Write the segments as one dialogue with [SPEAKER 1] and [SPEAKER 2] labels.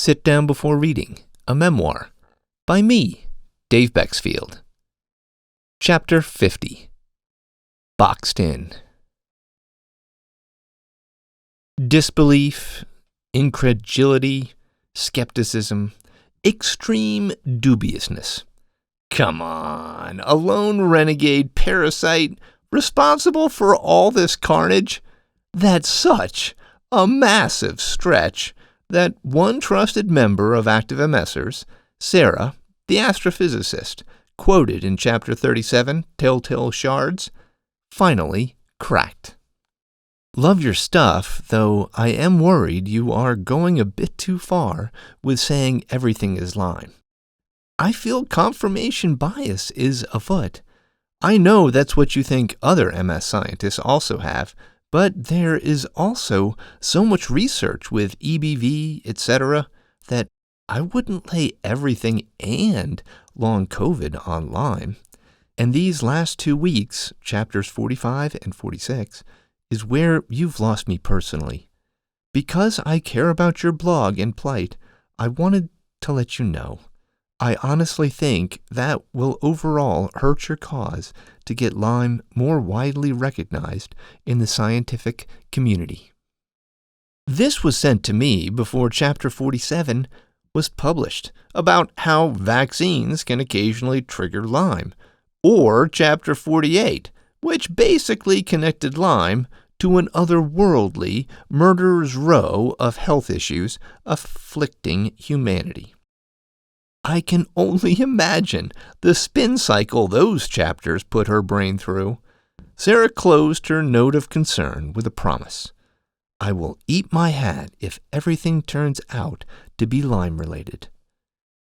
[SPEAKER 1] Sit Down Before Reading, a memoir, by me, Dave Bexfield. Chapter 50. Boxed In. Disbelief, incredulity, skepticism, extreme dubiousness. Come on, a lone renegade parasite responsible for all this carnage? That's such a massive stretch that one trusted member of active MSers, Sarah, the astrophysicist, quoted in Chapter 37, Telltale Shards, finally cracked. Love your stuff, though I am worried you are going a bit too far with saying everything is Lyme. I feel confirmation bias is afoot. I know that's what you think other MS scientists also have, but there is also so much research with EBV, etc., that I wouldn't lay everything and long COVID on Lyme. And these last 2 weeks, chapters 45 and 46, is where you've lost me personally. Because I care about your blog and plight, I wanted to let you know. I honestly think that will overall hurt your cause to get Lyme more widely recognized in the scientific community. This was sent to me before Chapter 47 was published about how vaccines can occasionally trigger Lyme, or Chapter 48, which basically connected Lyme to an otherworldly murderer's row of health issues afflicting humanity. I can only imagine the spin cycle those chapters put her brain through. Sarah closed her note of concern with a promise. I will eat my hat if everything turns out to be Lyme-related.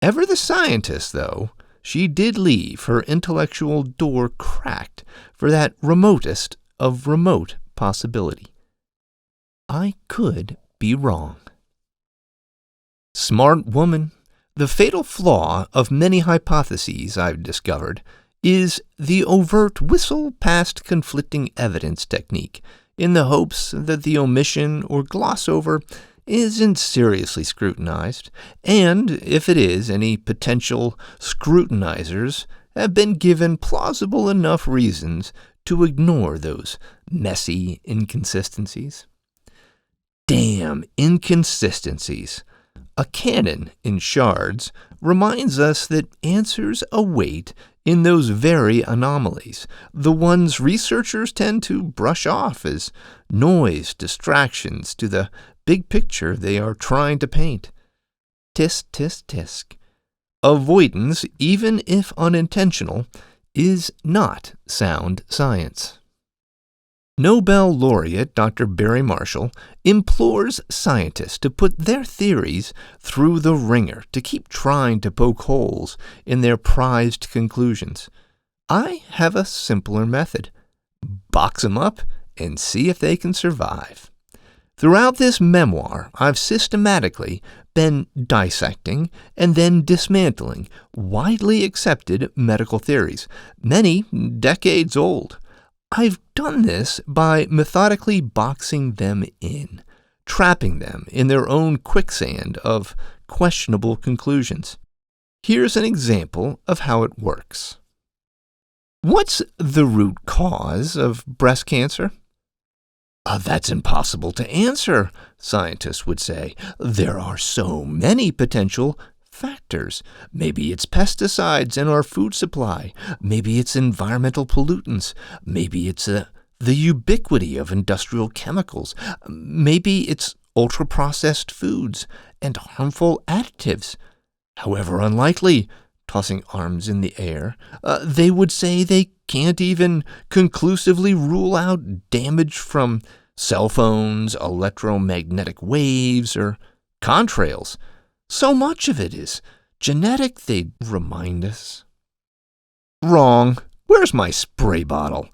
[SPEAKER 1] Ever the scientist, though, she did leave her intellectual door cracked for that remotest of remote possibility. I could be wrong. Smart woman. The fatal flaw of many hypotheses I've discovered is the overt whistle past conflicting evidence technique in the hopes that the omission or gloss over isn't seriously scrutinized, and if it is, any potential scrutinizers have been given plausible enough reasons to ignore those messy inconsistencies. Damn inconsistencies! A canon in Shards reminds us that answers await in those very anomalies, the ones researchers tend to brush off as noise distractions to the big picture they are trying to paint. Tisk, tisk, tisk. Avoidance, even if unintentional, is not sound science. Nobel laureate Dr. Barry Marshall implores scientists to put their theories through the ringer, to keep trying to poke holes in their prized conclusions. I have a simpler method. Box them up and see if they can survive. Throughout this memoir, I've systematically been dissecting and then dismantling widely accepted medical theories, many decades old. I've done this by methodically boxing them in, trapping them in their own quicksand of questionable conclusions. Here's an example of how it works. What's the root cause of breast cancer? That's impossible to answer, scientists would say. There are so many potential factors. Maybe it's pesticides in our food supply. Maybe it's environmental pollutants. Maybe it's the ubiquity of industrial chemicals. Maybe it's ultra-processed foods and harmful additives. However unlikely, tossing arms in the air, they would say they can't even conclusively rule out damage from cell phones, electromagnetic waves, or contrails. So much of it is genetic, they'd remind us. Wrong. Where's my spray bottle?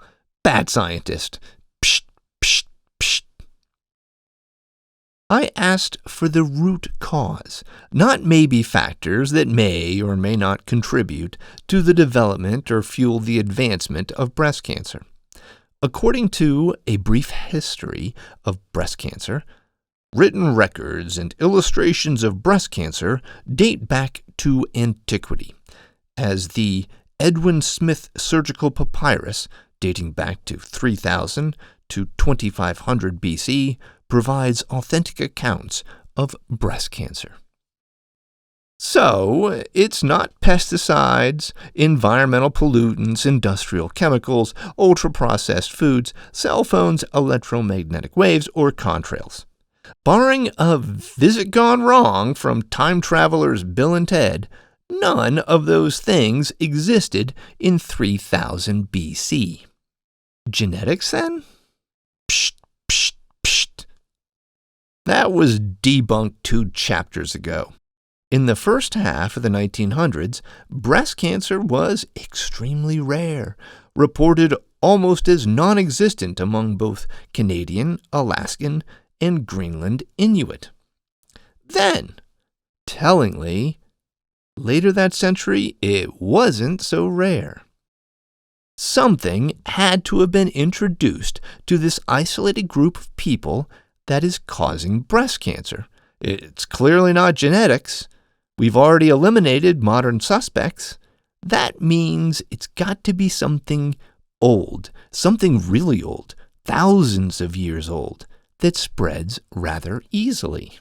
[SPEAKER 1] Bad scientist. Psht, psht, psht. I asked for the root cause, not maybe factors that may or may not contribute to the development or fuel the advancement of breast cancer. According to A Brief History of Breast Cancer, Written records and illustrations of breast cancer date back to antiquity, as the Edwin Smith surgical papyrus, dating back to 3000 to 2500 BC, provides authentic accounts of breast cancer. So, it's not pesticides, environmental pollutants, industrial chemicals, ultra-processed foods, cell phones, electromagnetic waves, or contrails. Barring a visit gone wrong from time travelers Bill and Ted, none of those things existed in 3000 BC. Genetics, then? Psht, psht, psht. That was debunked 2 chapters ago. In the first half of the 1900s, breast cancer was extremely rare, reported almost as non-existent among both Canadian, Alaskan, and Greenland Inuit. Then, tellingly, later that century, it wasn't so rare. Something had to have been introduced to this isolated group of people that is causing breast cancer. It's clearly not genetics. We've already eliminated modern suspects. That means it's got to be something old, something really old, thousands of years old, that spreads rather easily.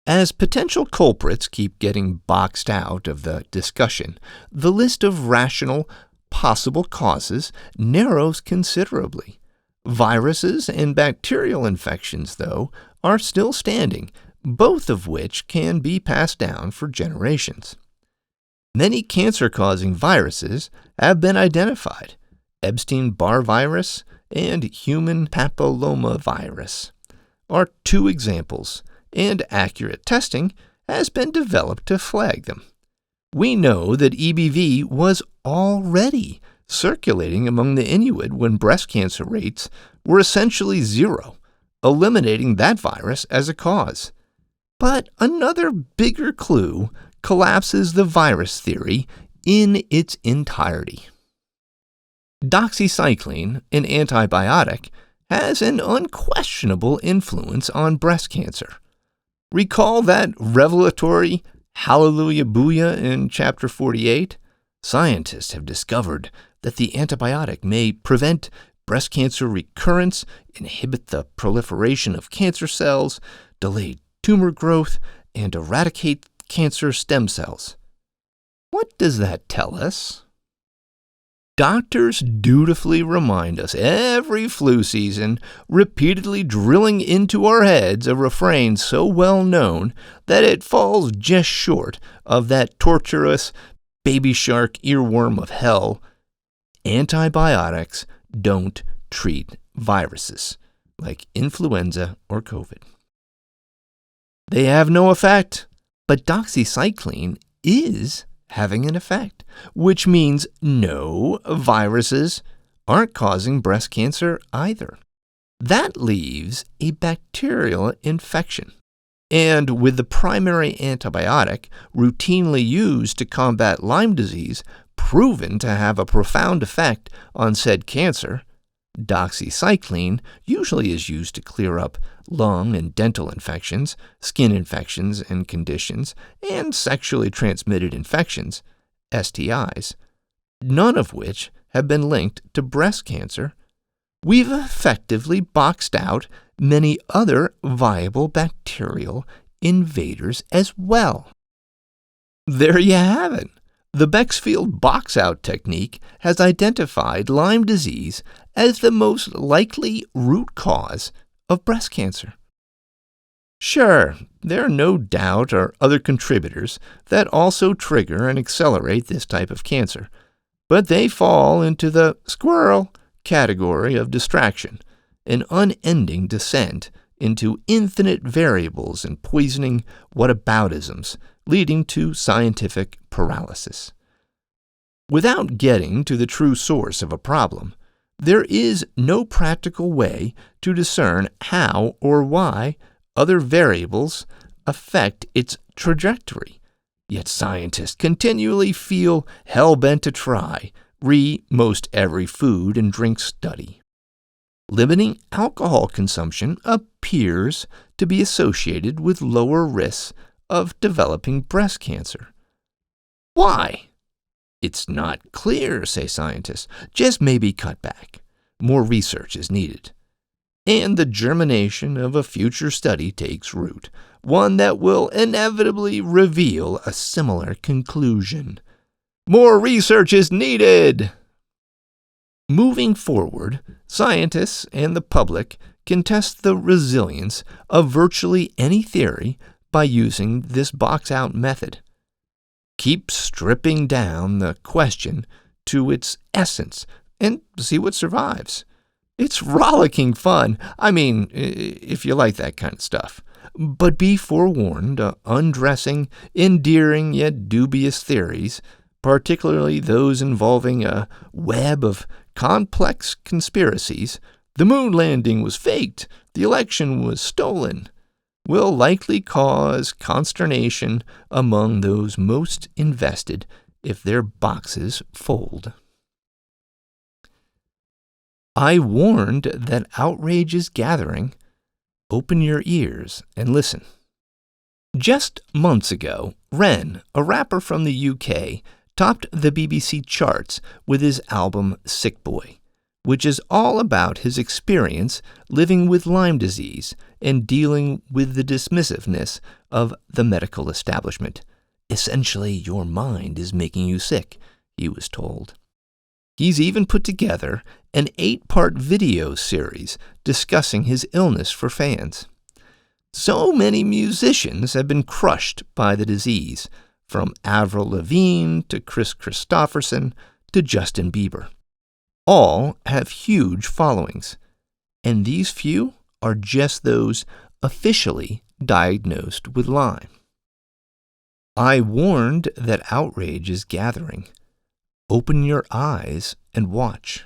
[SPEAKER 1] As potential culprits keep getting boxed out of the discussion, the list of rational, possible causes narrows considerably. Viruses and bacterial infections, though, are still standing, both of which can be passed down for generations. Many cancer-causing viruses have been identified: Epstein-Barr virus and human papillomavirus are 2 examples, and accurate testing has been developed to flag them. We know that EBV was already circulating among the Inuit when breast cancer rates were essentially 0, eliminating that virus as a cause. But another bigger clue collapses the virus theory in its entirety. Doxycycline, an antibiotic, has an unquestionable influence on breast cancer. Recall that revelatory hallelujah booyah in Chapter 48? Scientists have discovered that the antibiotic may prevent breast cancer recurrence, inhibit the proliferation of cancer cells, delay tumor growth, and eradicate cancer stem cells. What does that tell us? Doctors dutifully remind us every flu season, repeatedly drilling into our heads a refrain so well known that it falls just short of that torturous baby shark earworm of hell: antibiotics don't treat viruses like influenza or COVID. They have no effect, but doxycycline is having an effect, which means no, viruses aren't causing breast cancer either. That leaves a bacterial infection. And with the primary antibiotic routinely used to combat Lyme disease proven to have a profound effect on said cancer, doxycycline usually is used to clear up lung and dental infections, skin infections and conditions, and sexually transmitted infections, STIs, none of which have been linked to breast cancer. We've effectively boxed out many other viable bacterial invaders as well. There you have it. The Bexfield box-out technique has identified Lyme disease as the most likely root cause of breast cancer. Sure, there no doubt are other contributors that also trigger and accelerate this type of cancer, but they fall into the squirrel category of distraction, an unending descent into infinite variables and poisoning whataboutisms, leading to scientific paralysis. Without getting to the true source of a problem, there is no practical way to discern how or why other variables affect its trajectory. Yet scientists continually feel hell-bent to try most every food and drink study. limiting alcohol consumption appears to be associated with lower risks of developing breast cancer. Why? It's not clear, say scientists. Just maybe cut back. More research is needed. And the germination of a future study takes root, one that will inevitably reveal a similar conclusion. More research is needed! Moving forward, scientists and the public can test the resilience of virtually any theory by using this box-out method. Keep stripping down the question to its essence and see what survives. It's rollicking fun. I mean, if you like that kind of stuff. But be forewarned, undressing, endearing yet dubious theories, particularly those involving a web of complex conspiracies, the moon landing was faked, the election was stolen, will likely cause consternation among those most invested if their boxes fold. I warned that outrage is gathering. Open your ears and listen. Just months ago, Ren, a rapper from the UK, topped the BBC charts with his album Sick Boy, which is all about his experience living with Lyme disease and dealing with the dismissiveness of the medical establishment. Essentially, your mind is making you sick, he was told. He's even put together an 8-part video series discussing his illness for fans. So many musicians have been crushed by the disease, from Avril Lavigne to Chris Christopherson to Justin Bieber. All have huge followings, and these few are just those officially diagnosed with Lyme. I warned that outrage is gathering. Open your eyes and watch.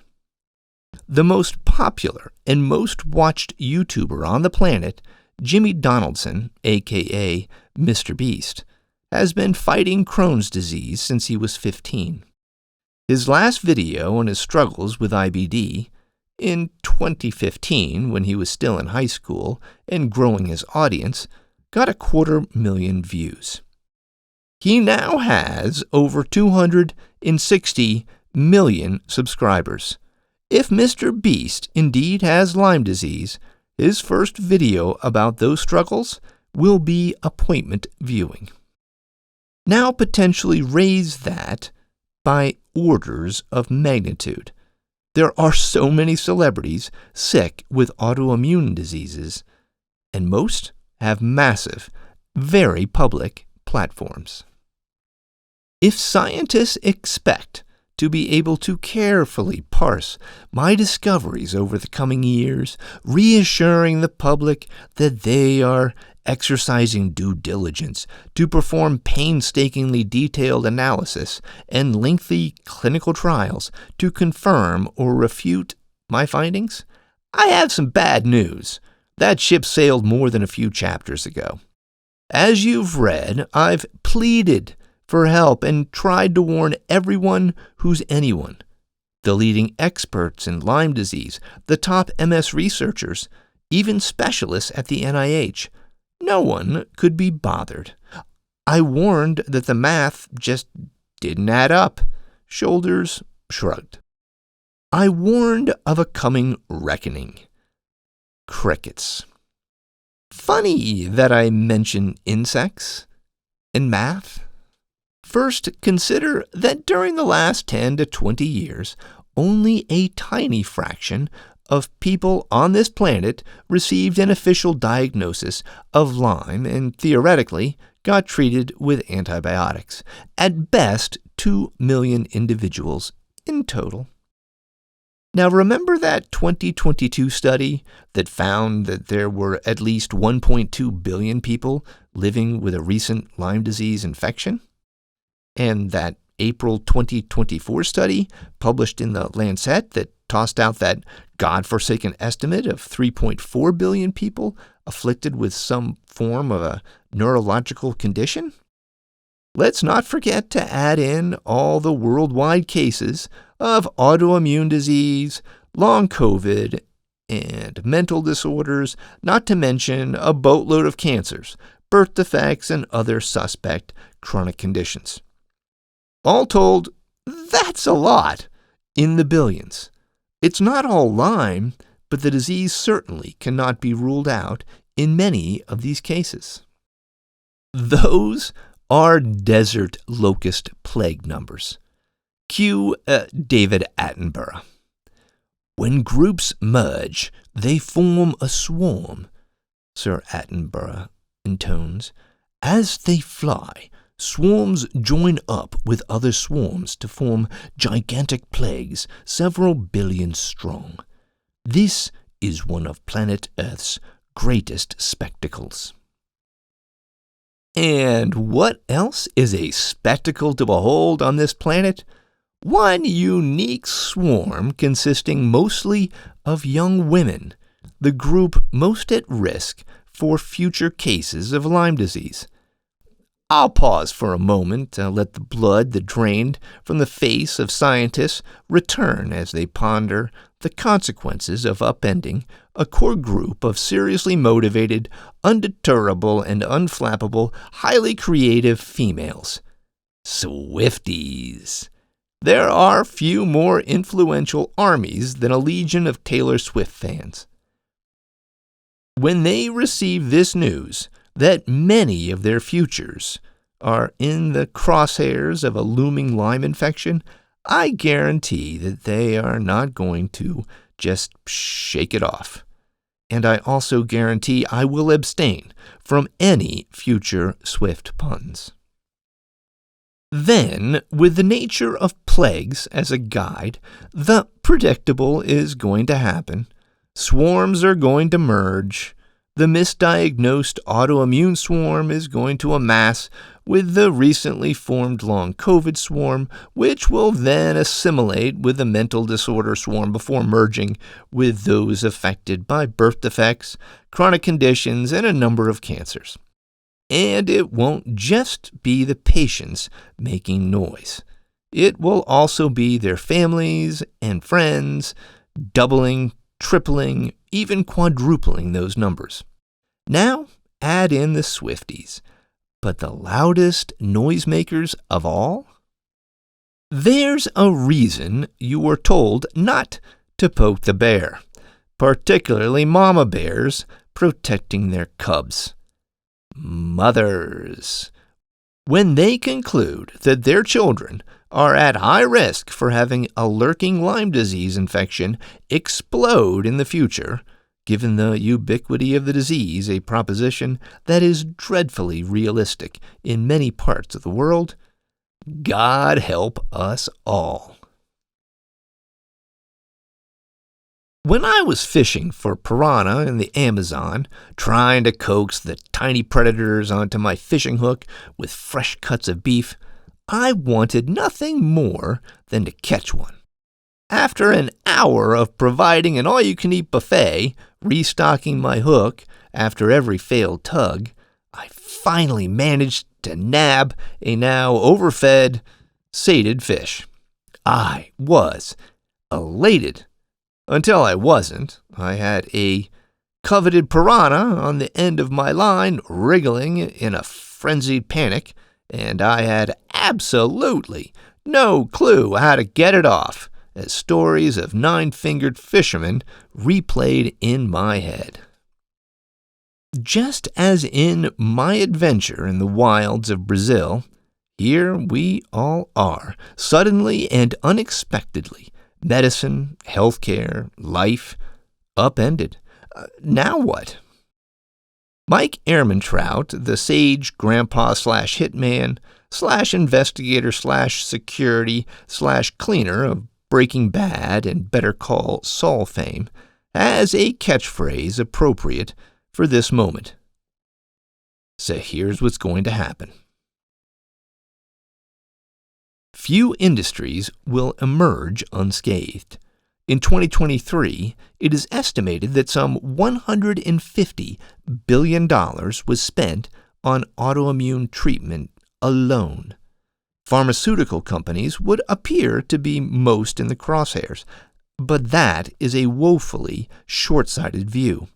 [SPEAKER 1] The most popular and most watched YouTuber on the planet, Jimmy Donaldson, aka Mr. Beast, has been fighting Crohn's disease since he was 15. His last video on his struggles with IBD, in 2015 when he was still in high school and growing his audience, got 250,000 views. He now has over 260 million subscribers. If Mr. Beast indeed has Lyme disease, his first video about those struggles will be appointment viewing. Now potentially raise that by orders of magnitude. There are so many celebrities sick with autoimmune diseases, and most have massive, very public platforms. If scientists expect to be able to carefully parse my discoveries over the coming years, reassuring the public that they are exercising due diligence to perform painstakingly detailed analysis and lengthy clinical trials to confirm or refute my findings, I have some bad news. That ship sailed more than a few chapters ago. As you've read, I've pleaded for help and tried to warn everyone who's anyone. The leading experts in Lyme disease, the top MS researchers, even specialists at the NIH. No one could be bothered. I warned that the math just didn't add up. Shoulders shrugged. I warned of a coming reckoning. Crickets. Funny that I mention insects and math. First, consider that during the last 10 to 20 years, only a tiny fraction of people on this planet received an official diagnosis of Lyme and theoretically got treated with antibiotics. At best, 2 million individuals in total. Now remember that 2022 study that found that there were at least 1.2 billion people living with a recent Lyme disease infection? And that April 2024 study published in the Lancet that tossed out that godforsaken estimate of 3.4 billion people afflicted with some form of a neurological condition? Let's not forget to add in all the worldwide cases of autoimmune disease, long COVID, and mental disorders, not to mention a boatload of cancers, birth defects, and other suspect chronic conditions. All told, that's a lot, in the billions. It's not all Lyme, but the disease certainly cannot be ruled out in many of these cases. Those are desert locust plague numbers. Cue David Attenborough. When groups merge, they form a swarm, Sir Attenborough intones. As they fly, swarms join up with other swarms to form gigantic plagues several billion strong. This is one of planet Earth's greatest spectacles. And what else is a spectacle to behold on this planet? One unique swarm consisting mostly of young women, the group most at risk for future cases of Lyme disease. I'll pause for a moment to let the blood that drained from the face of scientists return as they ponder the consequences of upending a core group of seriously motivated, undeterrable, and unflappable, highly creative females. Swifties. There are few more influential armies than a legion of Taylor Swift fans. When they receive this news that many of their futures are in the crosshairs of a looming Lyme infection, I guarantee that they are not going to just shake it off. And I also guarantee I will abstain from any future Swift puns. Then, with the nature of plagues as a guide, the predictable is going to happen. Swarms are going to merge. The misdiagnosed autoimmune swarm is going to amass with the recently formed long COVID swarm, which will then assimilate with the mental disorder swarm before merging with those affected by birth defects, chronic conditions, and a number of cancers. And it won't just be the patients making noise. It will also be their families and friends, doubling, tripling, even quadrupling those numbers. Now add in the Swifties, but the loudest noisemakers of all? There's a reason you were told not to poke the bear, particularly mama bears protecting their cubs. Mothers. When they conclude that their children are at high risk for having a lurking Lyme disease infection explode in the future, given the ubiquity of the disease, a proposition that is dreadfully realistic in many parts of the world, God help us all. When I was fishing for piranha in the Amazon, trying to coax the tiny predators onto my fishing hook with fresh cuts of beef, I wanted nothing more than to catch one. After an hour of providing an all-you-can-eat buffet, restocking my hook after every failed tug, I finally managed to nab a now overfed, sated fish. I was elated. Until I wasn't. I had a coveted piranha on the end of my line wriggling in a frenzied panic, and I had absolutely no clue how to get it off, as stories of nine-fingered fishermen replayed in my head. Just as in my adventure in the wilds of Brazil, here we all are, suddenly and unexpectedly, medicine, healthcare, life, upended. Now what? Mike Ehrmantraut, the sage grandpa / hitman / investigator / security / cleaner of Breaking Bad and Better Call Saul fame, has a catchphrase appropriate for this moment. So here's what's going to happen. Few industries will emerge unscathed. In 2023, it is estimated that some $150 billion was spent on autoimmune treatment alone. Pharmaceutical companies would appear to be most in the crosshairs. But that is a woefully short-sighted view.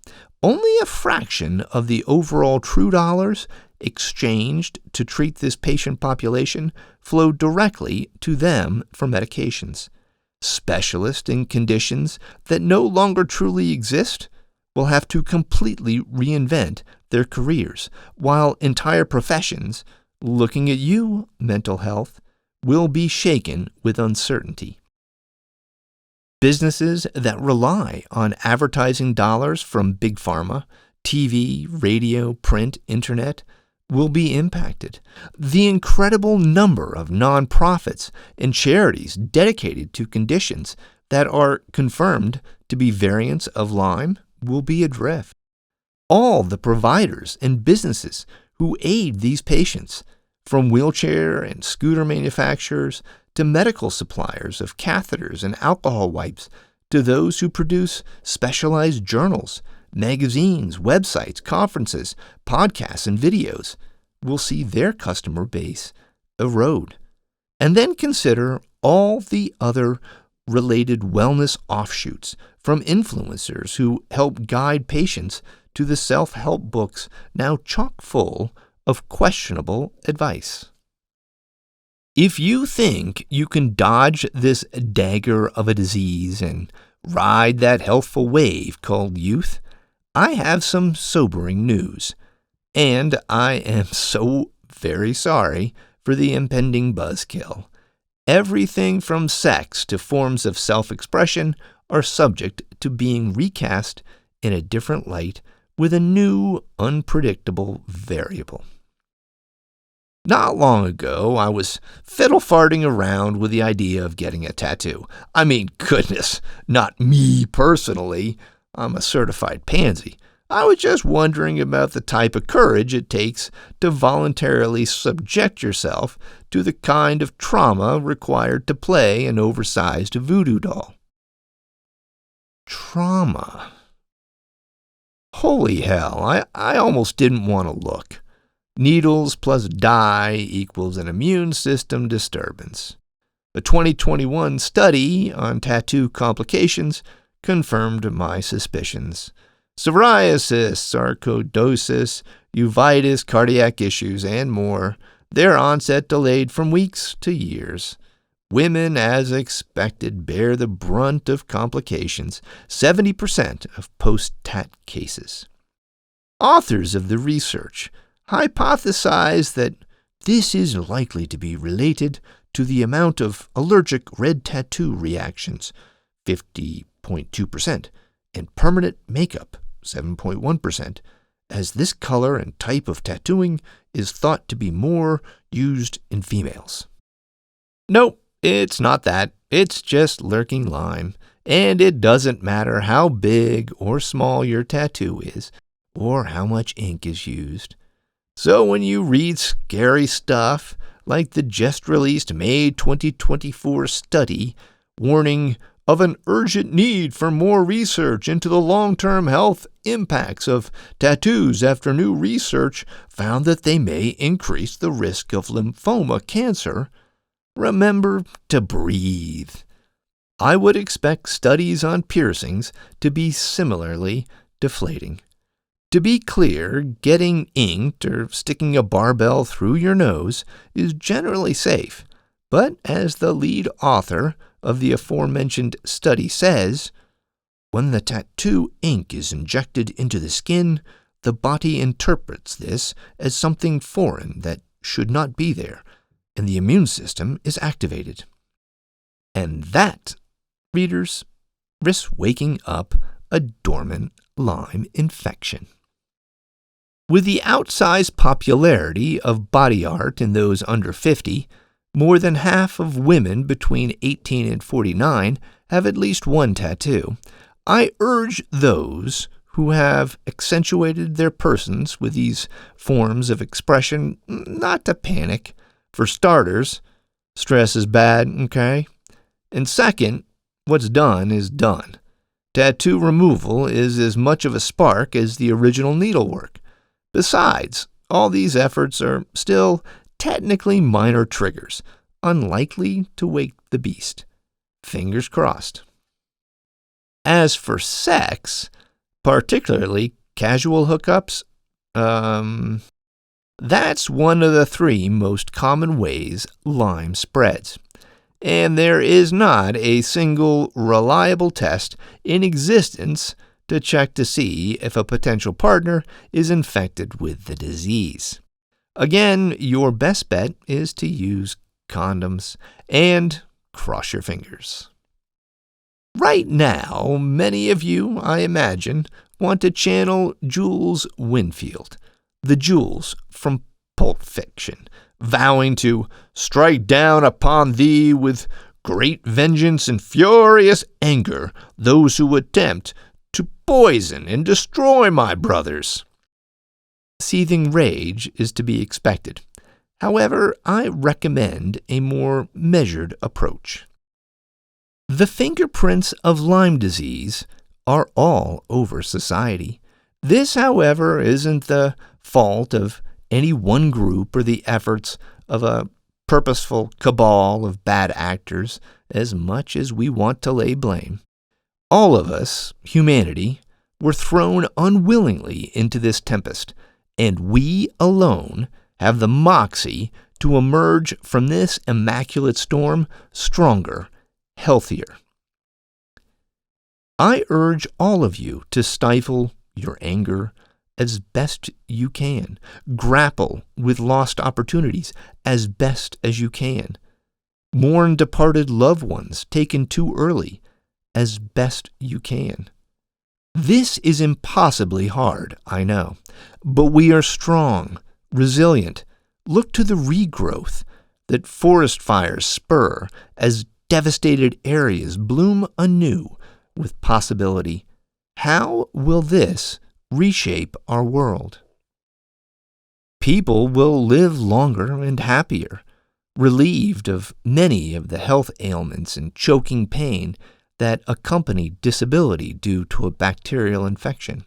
[SPEAKER 1] Only a fraction of the overall true dollars exchanged to treat this patient population flow directly to them for medications. Specialists in conditions that no longer truly exist will have to completely reinvent their careers, while entire professions, looking at you, mental health, will be shaken with uncertainty. Businesses that rely on advertising dollars from big pharma, TV, radio, print, internet, will be impacted. The incredible number of nonprofits and charities dedicated to conditions that are confirmed to be variants of Lyme will be adrift. All the providers and businesses who aid these patients, from wheelchair and scooter manufacturers to medical suppliers of catheters and alcohol wipes, to those who produce specialized journals, magazines, websites, conferences, podcasts, and videos, will see their customer base erode. And then consider all the other related wellness offshoots, from influencers who help guide patients to the self-help books now chock full of questionable advice. If you think you can dodge this dagger of a disease and ride that healthful wave called youth, I have some sobering news. And I am so very sorry for the impending buzzkill. Everything from sex to forms of self-expression are subject to being recast in a different light with a new, unpredictable variable. Not long ago, I was fiddle-farting around with the idea of getting a tattoo. I mean, goodness, not me personally. I'm a certified pansy. I was just wondering about the type of courage it takes to voluntarily subject yourself to the kind of trauma required to play an oversized voodoo doll. Trauma. Holy hell, I almost didn't want to look. Needles plus dye equals an immune system disturbance. A 2021 study on tattoo complications confirmed my suspicions. Psoriasis, sarcoidosis, uveitis, cardiac issues, and more, their onset delayed from weeks to years. Women, as expected, bear the brunt of complications, 70% of post-tat cases. Authors of the research hypothesize that this is likely to be related to the amount of allergic red tattoo reactions, 50.2%, and permanent makeup, 7.1%, as this color and type of tattooing is thought to be more used in females. Nope, it's not that. It's just lurking Lyme, and it doesn't matter how big or small your tattoo is, or how much ink is used. So when you read scary stuff like the just-released May 2024 study warning of an urgent need for more research into the long-term health impacts of tattoos after new research found that they may increase the risk of lymphoma cancer, remember to breathe. I would expect studies on piercings to be similarly deflating. To be clear, getting inked or sticking a barbell through your nose is generally safe, but as the lead author of the aforementioned study says, when the tattoo ink is injected into the skin, the body interprets this as something foreign that should not be there, and the immune system is activated. And that, readers, risks waking up a dormant Lyme infection. With the outsized popularity of body art in those under 50, more than half of women between 18 and 49 have at least one tattoo. I urge those who have accentuated their persons with these forms of expression not to panic. For starters, stress is bad, okay? And second, what's done is done. Tattoo removal is as much of a spark as the original needlework. Besides, all these efforts are still technically minor triggers, unlikely to wake the beast. Fingers crossed. As for sex, particularly casual hookups, that's one of the 3 most common ways Lyme spreads. And there is not a single reliable test in existence to check to see if a potential partner is infected with the disease. Again, your best bet is to use condoms and cross your fingers. Right now, many of you, I imagine, want to channel Jules Winfield, the Jules from Pulp Fiction, vowing to strike down upon thee with great vengeance and furious anger those who attempt to poison and destroy my brothers. Seething rage is to be expected. However, I recommend a more measured approach. The fingerprints of Lyme disease are all over society. This, however, isn't the fault of any one group or the efforts of a purposeful cabal of bad actors as much as we want to lay blame. All of us, humanity, were thrown unwillingly into this tempest, and we alone have the moxie to emerge from this immaculate storm stronger, healthier. I urge all of you to stifle your anger as best you can. Grapple with lost opportunities as best as you can. Mourn departed loved ones taken too early as best you can. This is impossibly hard, I know, but we are strong, resilient. Look to the regrowth that forest fires spur as devastated areas bloom anew with possibility. How will this reshape our world? People will live longer and happier, relieved of many of the health ailments and choking pain that accompany disability due to a bacterial infection.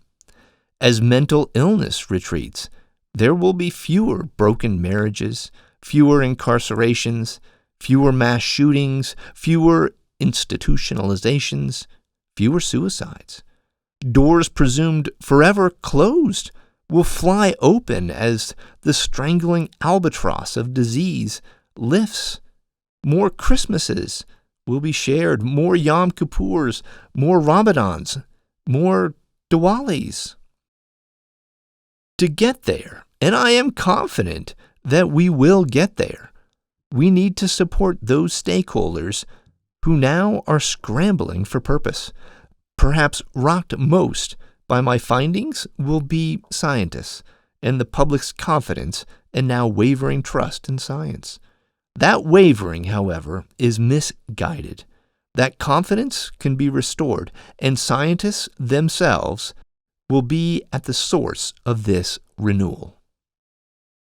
[SPEAKER 1] As mental illness retreats, there will be fewer broken marriages, fewer incarcerations, fewer mass shootings, fewer institutionalizations, fewer suicides. Doors presumed forever closed will fly open as the strangling albatross of disease lifts. More Christmases will be shared, more Yom Kippurs, more Ramadans, more Diwalis. To get there, and I am confident that we will get there, we need to support those stakeholders who now are scrambling for purpose. Perhaps rocked most by my findings will be scientists and the public's confidence and now wavering trust in science. That wavering, however, is misguided. That confidence can be restored, and scientists themselves will be at the source of this renewal.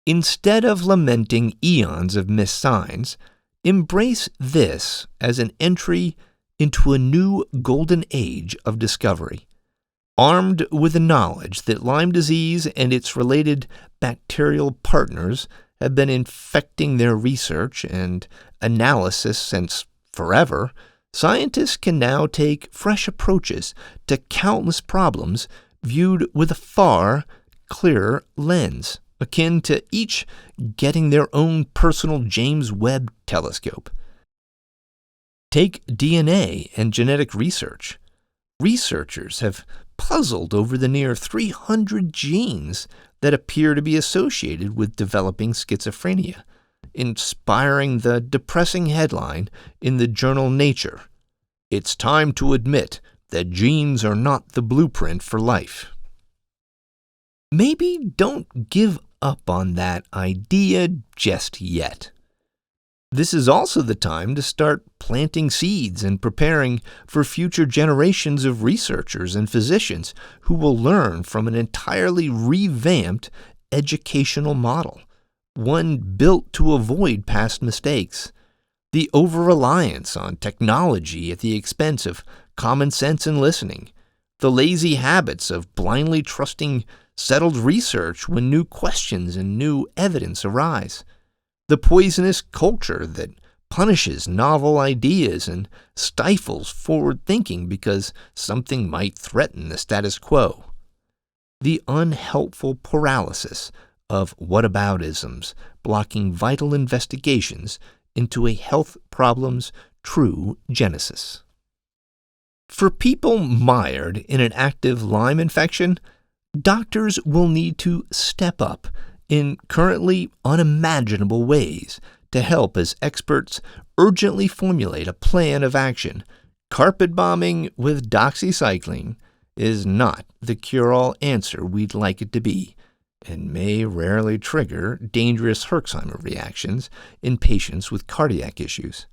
[SPEAKER 1] Instead of lamenting eons of missed signs, embrace this as an entry into a new golden age of discovery. Armed with the knowledge that Lyme disease and its related bacterial partners have been infecting their research and analysis since forever, scientists can now take fresh approaches to countless problems viewed with a far clearer lens, akin to each getting their own personal James Webb telescope. Take DNA and genetic research. Researchers have puzzled over the near 300 genes that appear to be associated with developing schizophrenia, inspiring the depressing headline in the journal Nature, "It's time to admit that genes are not the blueprint for life." Maybe don't give up on that idea just yet. This is also the time to start planting seeds and preparing for future generations of researchers and physicians who will learn from an entirely revamped educational model, one built to avoid past mistakes. The over-reliance on technology at the expense of common sense and listening, the lazy habits of blindly trusting settled research when new questions and new evidence arise, the poisonous culture that punishes novel ideas and stifles forward thinking because something might threaten the status quo. The unhelpful paralysis of whataboutisms blocking vital investigations into a health problem's true genesis. For people mired in an active Lyme infection, doctors will need to step up in currently unimaginable ways to help as experts urgently formulate a plan of action. Carpet bombing with doxycycline is not the cure-all answer we'd like it to be, and may rarely trigger dangerous Herxheimer reactions in patients with cardiac issues.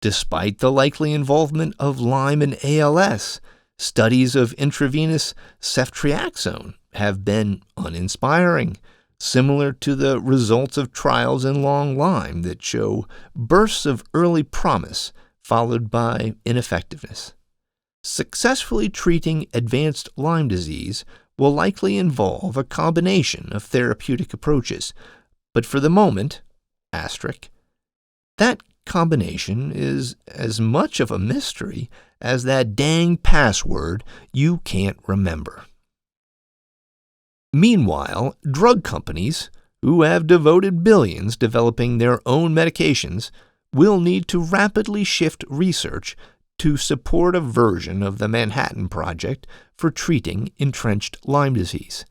[SPEAKER 1] Despite the likely involvement of Lyme and ALS, studies of intravenous ceftriaxone have been uninspiring, similar to the results of trials in long Lyme that show bursts of early promise followed by ineffectiveness. Successfully treating advanced Lyme disease will likely involve a combination of therapeutic approaches, but for the moment, that combination is as much of a mystery as that dang password you can't remember. Meanwhile, drug companies, who have devoted billions developing their own medications, will need to rapidly shift research to support a version of the Manhattan Project for treating entrenched Lyme disease.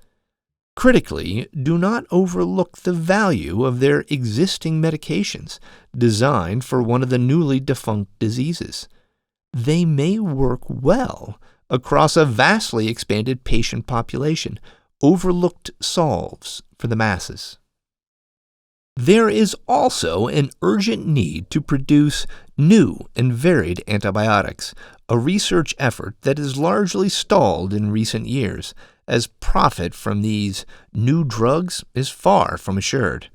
[SPEAKER 1] Critically, do not overlook the value of their existing medications designed for one of the newly defunct diseases. They may work well across a vastly expanded patient population, overlooked solves for the masses. There is also an urgent need to produce new and varied antibiotics, a research effort that is largely stalled in recent years, as profit from these new drugs is far from assured.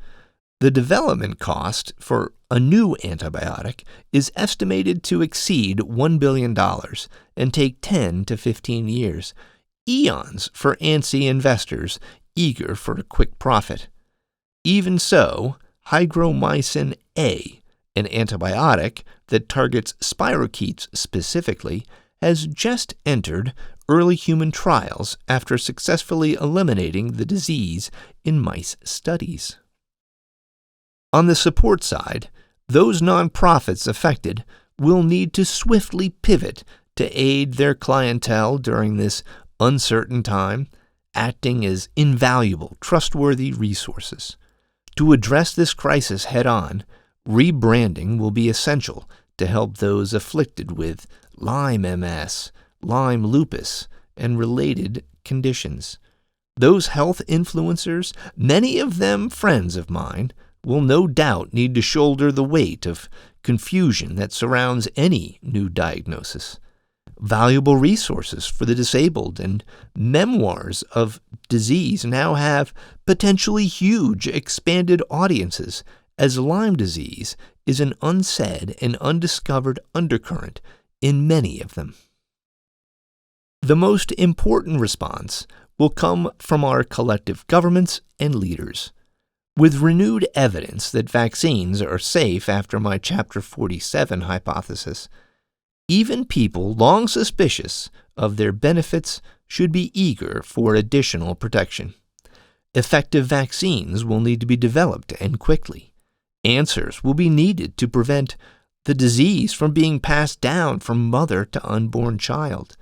[SPEAKER 1] The development cost for a new antibiotic is estimated to exceed $1 billion and take 10 to 15 years, eons for antsy investors eager for a quick profit. Even so, hygromycin A, an antibiotic that targets spirochetes specifically, has just entered early human trials after successfully eliminating the disease in mice studies. On the support side, those nonprofits affected will need to swiftly pivot to aid their clientele during this uncertain time, acting as invaluable, trustworthy resources. To address this crisis head-on, rebranding will be essential to help those afflicted with Lyme MS, Lyme lupus, and related conditions. Those health influencers, many of them friends of mine, will no doubt need to shoulder the weight of confusion that surrounds any new diagnosis. Valuable resources for the disabled and memoirs of disease now have potentially huge expanded audiences, as Lyme disease is an unsaid and undiscovered undercurrent in many of them. The most important response will come from our collective governments and leaders. With renewed evidence that vaccines are safe after my Chapter 47 hypothesis, even people long suspicious of their benefits should be eager for additional protection. Effective vaccines will need to be developed and quickly. Answers will be needed to prevent the disease from being passed down from mother to unborn child.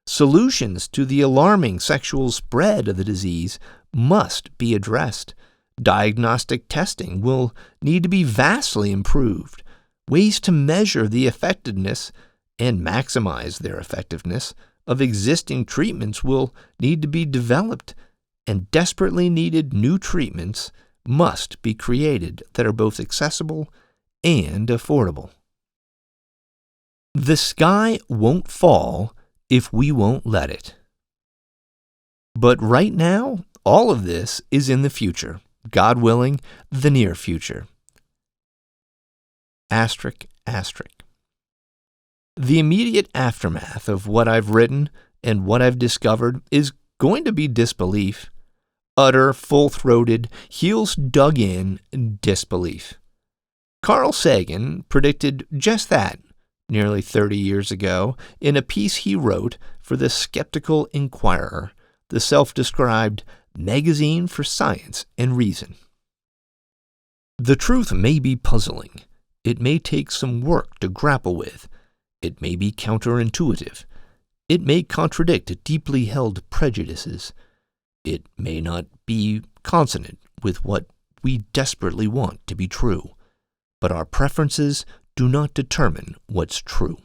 [SPEAKER 1] Solutions to the alarming sexual spread of the disease must be addressed. Diagnostic testing will need to be vastly improved. Ways to measure the effectiveness and maximize their effectiveness of existing treatments will need to be developed, and desperately needed new treatments must be created that are both accessible and affordable. The sky won't fall if we won't let it. But right now, all of this is in the future, God willing, the near future. Asterisk, asterisk. The immediate aftermath of what I've written and what I've discovered is going to be disbelief. Utter, full-throated, heels dug in disbelief. Carl Sagan predicted just that nearly 30 years ago in a piece he wrote for the Skeptical Inquirer, the self-described magazine for science and reason. The truth may be puzzling. It may take some work to grapple with. It may be counterintuitive. It may contradict deeply held prejudices. It may not be consonant with what we desperately want to be true. But our preferences do not determine what's true.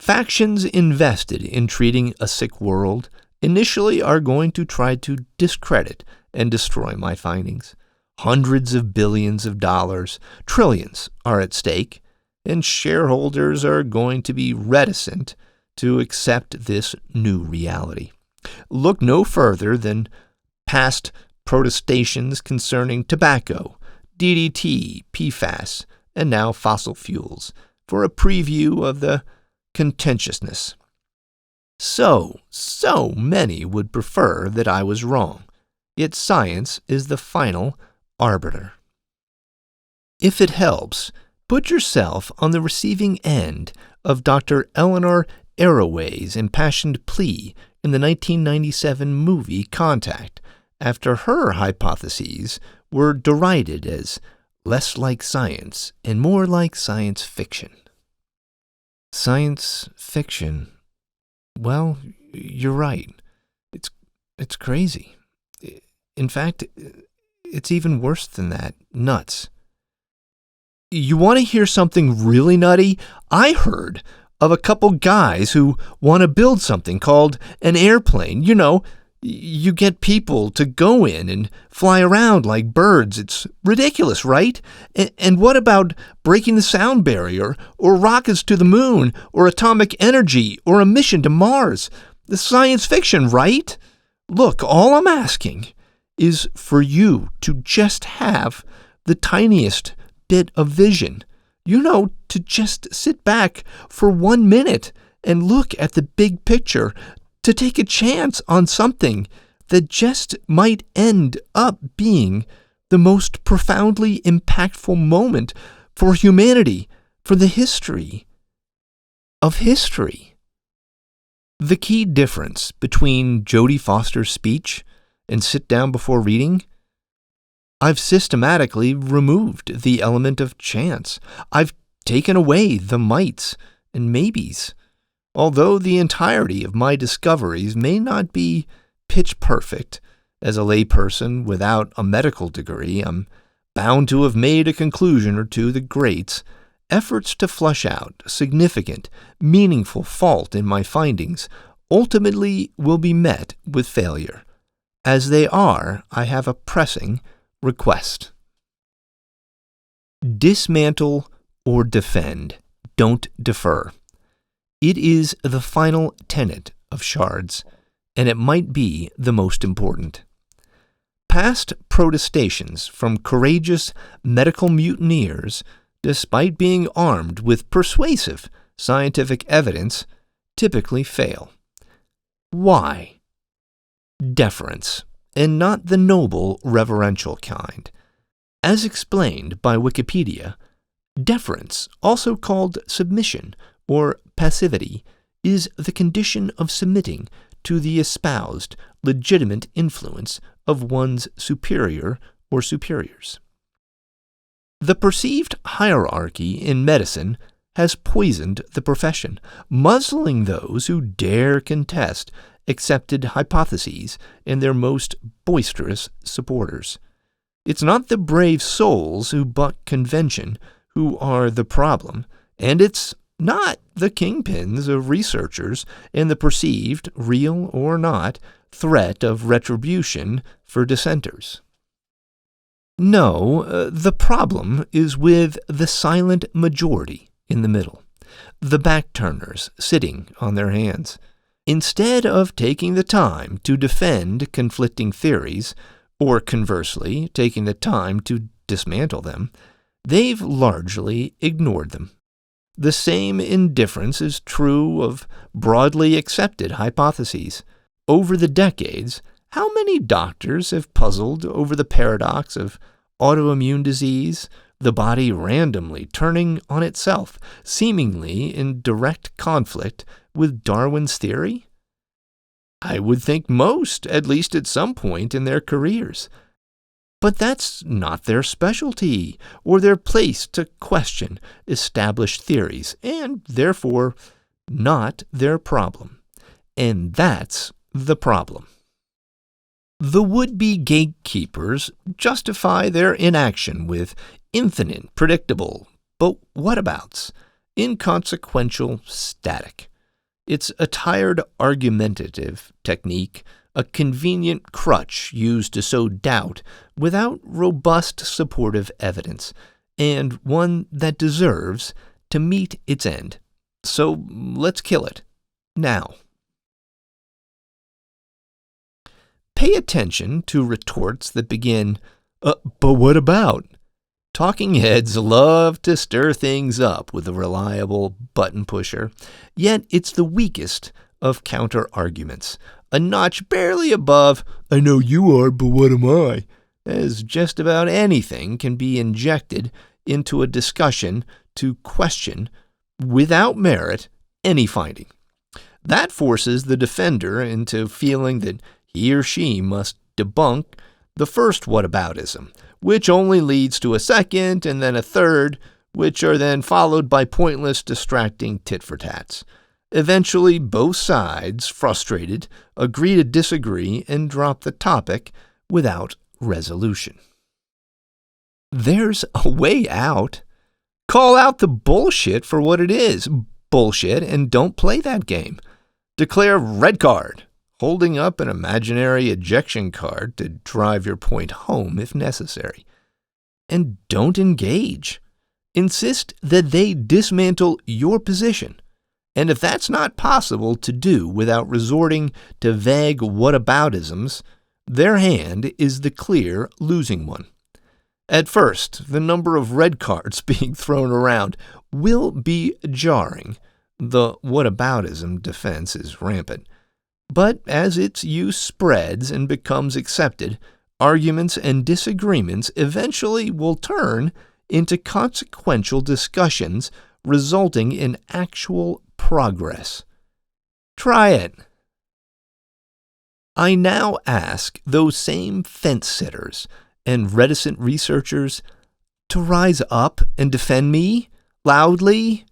[SPEAKER 1] Factions invested in treating a sick world initially are going to try to discredit and destroy my findings. Hundreds of billions of dollars, trillions are at stake, and shareholders are going to be reticent to accept this new reality. Look no further than past protestations concerning tobacco, DDT, PFAS, and now fossil fuels for a preview of the contentiousness. So many would prefer that I was wrong, yet science is the final arbiter. If it helps, put yourself on the receiving end of Dr. Eleanor Arroway's impassioned plea in the 1997 movie Contact, after her hypotheses were derided as less like science and more like science fiction. Science fiction. Well, you're right. It's crazy. In fact, it's even worse than that. Nuts. You want to hear something really nutty? I heard of a couple guys who want to build something called an airplane. You know, you get people to go in and fly around like birds. It's ridiculous, right? And what about breaking the sound barrier, or rockets to the moon, or atomic energy, or a mission to Mars? The science fiction, right? Look, all I'm asking is for you to just have the tiniest bit of vision. You know, to just sit back for 1 minute and look at the big picture, to take a chance on something that just might end up being the most profoundly impactful moment for humanity, for the history of history. The key difference between Jodie Foster's speech and sit down before reading, I've systematically removed the element of chance. I've taken away the mights and maybes. Although the entirety of my discoveries may not be pitch perfect, as a layperson without a medical degree, I'm bound to have made a conclusion or two that grates. Efforts to flush out significant, meaningful fault in my findings ultimately will be met with failure. As they are, I have a pressing request. Dismantle or defend. Don't defer. It is the final tenet of shards, and it might be the most important. Past protestations from courageous medical mutineers, despite being armed with persuasive scientific evidence, typically fail. Why? Deference, and not the noble reverential kind. As explained by Wikipedia, deference, also called submission or passivity, is the condition of submitting to the espoused legitimate influence of one's superior or superiors. The perceived hierarchy in medicine has poisoned the profession, muzzling those who dare contest accepted hypotheses and their most boisterous supporters. It's not the brave souls who buck convention who are the problem, and it's not the kingpins of researchers and the perceived, real or not, threat of retribution for dissenters. No, the problem is with the silent majority in the middle, the back-turners sitting on their hands. Instead of taking the time to defend conflicting theories, or conversely, taking the time to dismantle them, they've largely ignored them. The same indifference is true of broadly accepted hypotheses. Over the decades, how many doctors have puzzled over the paradox of autoimmune disease the body randomly turning on itself, seemingly in direct conflict with Darwin's theory? I would think most, at least at some point in their careers. But that's not their specialty or their place to question established theories, and therefore not their problem. And that's the problem. The would-be gatekeepers justify their inaction with infinite, predictable, but whatabouts, inconsequential static. It's a tired argumentative technique, a convenient crutch used to sow doubt without robust supportive evidence, and one that deserves to meet its end. So let's kill it, now. Pay attention to retorts that begin, but what about? Talking heads love to stir things up with a reliable button pusher, yet it's the weakest of counter-arguments, a notch barely above, I know you are, but what am I? As just about anything can be injected into a discussion to question, without merit, any finding. That forces the defender into feeling that he or she must debunk the first whataboutism, which only leads to a second and then a third, which are then followed by pointless, distracting tit-for-tats. Eventually, both sides, frustrated, agree to disagree and drop the topic without resolution. There's a way out. Call out the bullshit for what it is, bullshit, and don't play that game. Declare red card, holding up an imaginary ejection card to drive your point home if necessary. And don't engage. Insist that they dismantle your position. And if that's not possible to do without resorting to vague whataboutisms, their hand is the clear losing one. At first, the number of red cards being thrown around will be jarring. The whataboutism defense is rampant. But as its use spreads and becomes accepted, arguments and disagreements eventually will turn into consequential discussions resulting in actual progress. Try it. I now ask those same fence-sitters and reticent researchers to rise up and defend me loudly,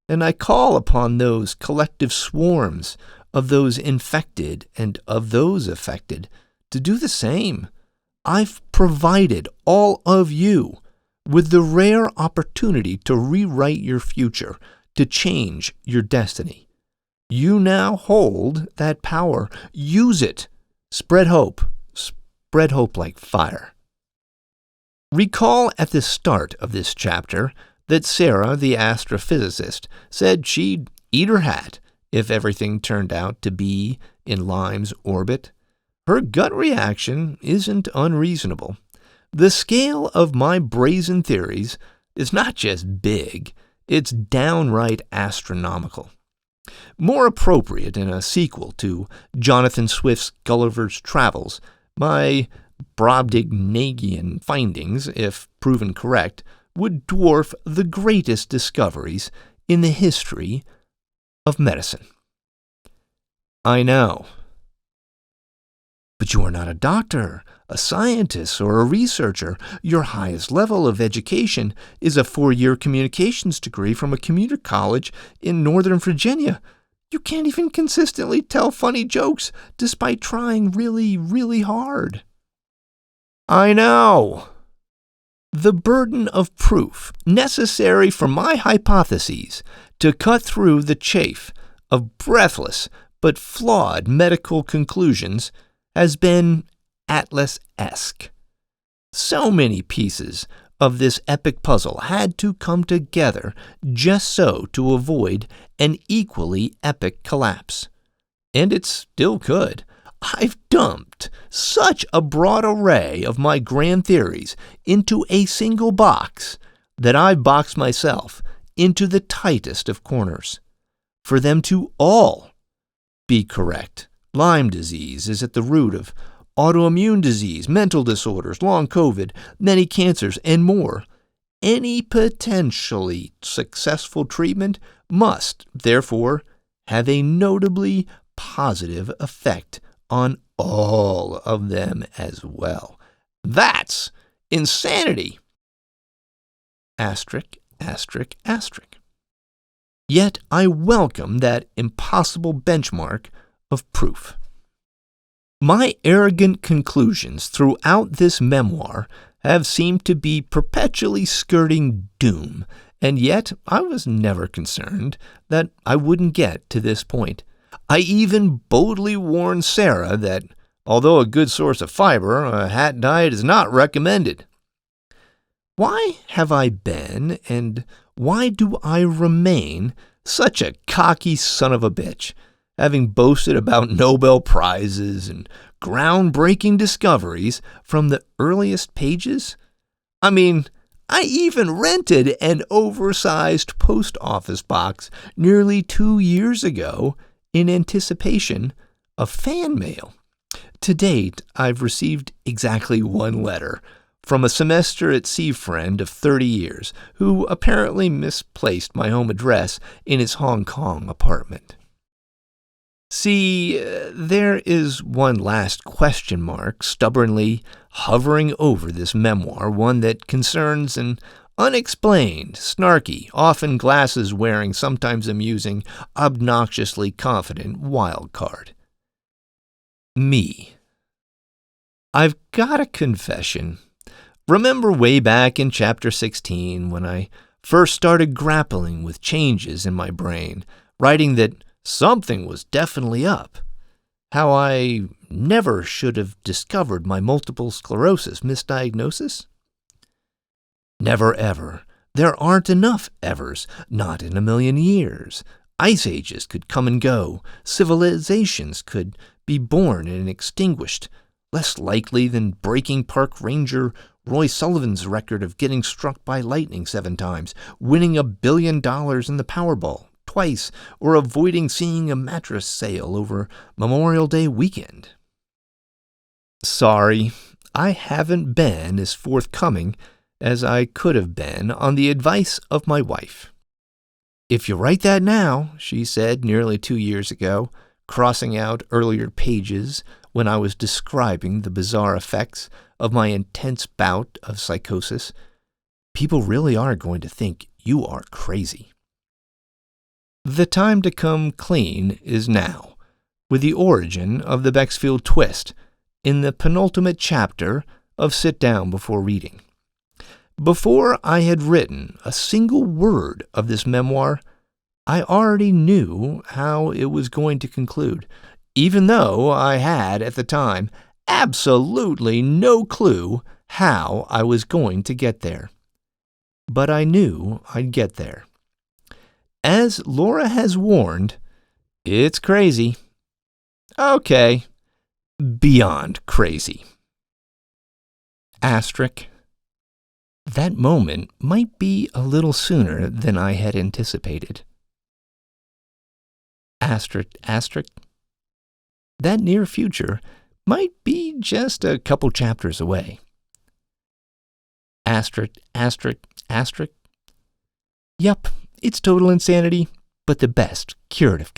[SPEAKER 1] and I call upon those collective swarms of those infected and of those affected to do the same. I've provided all of you with the rare opportunity to rewrite your future, to change your destiny. You now hold that power. Use it. Spread hope. Spread hope like fire. Recall at the start of this chapter that Sarah, the astrophysicist, said she'd eat her hat if everything turned out to be in Lyme's orbit. Her gut reaction isn't unreasonable. The scale of my brazen theories is not just big, it's downright astronomical. More appropriate in a sequel to Jonathan Swift's Gulliver's Travels, my Brobdingnagian findings, if proven correct, would dwarf the greatest discoveries in the history of medicine. I know. But you are not a doctor, a scientist, or a researcher. Your highest level of education is a 4-year communications degree from a community college in Northern Virginia. You can't even consistently tell funny jokes despite trying really, really hard. I know. The burden of proof necessary for my hypotheses to cut through the chafe of breathless but flawed medical conclusions has been Atlas-esque. So many pieces of this epic puzzle had to come together just so to avoid an equally epic collapse. And it still could. I've dumped such a broad array of my grand theories into a single box that I've boxed myself into the tightest of corners. For them to all be correct. Lyme disease is at the root of autoimmune disease, mental disorders, long COVID, many cancers, and more. Any potentially successful treatment must, therefore, have a notably positive effect on all of them as well. That's insanity. Asterisk, asterisk, asterisk. Yet I welcome that impossible benchmark of proof. My arrogant conclusions throughout this memoir have seemed to be perpetually skirting doom, and yet I was never concerned that I wouldn't get to this point. I even boldly warned Sarah that, although a good source of fiber, a hat diet is not recommended. Why have I been, and why do I remain, such a cocky son of a bitch, having boasted about Nobel Prizes and groundbreaking discoveries from the earliest pages? I mean, I even rented an oversized post office box nearly 2 years ago in anticipation of fan mail. To date, I've received exactly 1 letter from a semester at sea friend of 30 years who apparently misplaced my home address in his Hong Kong apartment. See, there is one last question mark stubbornly hovering over this memoir, one that concerns an unexplained, snarky, often glasses-wearing, sometimes amusing, obnoxiously confident wild card. Me. I've got a confession. Remember way back in Chapter 16 when I first started grappling with changes in my brain, writing that something was definitely up, how I never should have discovered my multiple sclerosis misdiagnosis? Never ever. There aren't enough evers, not in a million years. Ice ages could come and go. Civilizations could be born and extinguished, less likely than breaking park ranger Roy Sullivan's record of getting struck by lightning 7 times, winning $1 billion in the Powerball twice, or avoiding seeing a mattress sale over Memorial Day weekend. Sorry, I haven't been as forthcoming as I could have been on the advice of my wife. If you write that now, she said nearly 2 years ago, crossing out earlier pages when I was describing the bizarre effects of my intense bout of psychosis, people really are going to think you are crazy. The time to come clean is now, with the origin of the Bexfield twist in the penultimate chapter of Sit Down Before Reading. Before I had written a single word of this memoir, I already knew how it was going to conclude, even though I had, at the time, absolutely no clue how I was going to get there. But I knew I'd get there. As Laura has warned, it's crazy. Okay, beyond crazy. Asterisk. That moment might be a little sooner than I had anticipated. Asterisk, asterisk. That near future might be just a couple chapters away. Asterisk, asterisk, asterisk. Yup, it's total insanity, but the best curative